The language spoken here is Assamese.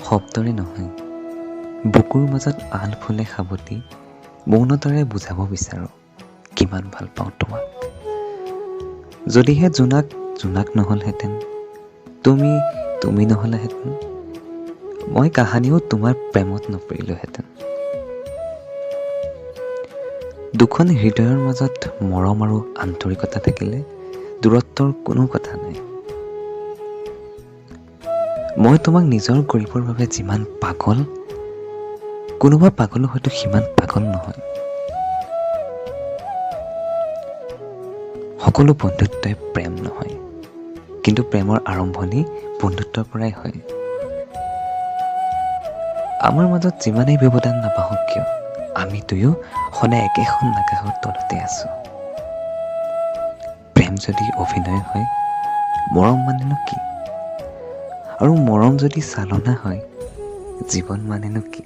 শব্দৰে নহয়, বুকুৰ মাজত আল ফুলে সাৱটি মৌনতাৰে বুজাব বিচাৰোঁ কিমান ভাল পাওঁ তোমাক। যদিহে জোনাক জোনাক নহ'লহেঁতেন, তুমি নহ'লাহেঁতেন, মই কাহানিও তোমাৰ প্ৰেমত নপৰিলোহেঁতেন। দুখন হৃদয়ৰ মাজত মৰম আৰু আন্তৰিকতা থাকিলে দূৰত্বৰ কোনো কথা নাই। মই তোমাক নিজৰ কৰিবৰ বাবে যিমান পাগল, কোনোবা পাগলো হয়তো সিমান পাগল নহয়। সকলো বন্ধুত্বই প্ৰেম নহয়, কিন্তু প্ৰেমৰ আৰম্ভণি বন্ধুত্বৰ পৰাই হয়। আমাৰ মাজত যিমানেই ব্যৱধান নাপাহক কিয়, আমি দুয়ো সদায় একেখন আকাশৰ তলতে আছো। প্ৰেম যদি অভিনয় হয়, মৰম মানেনো কি? আৰু মৰম যদি চালনা হয়, জীৱন মানেনো কি?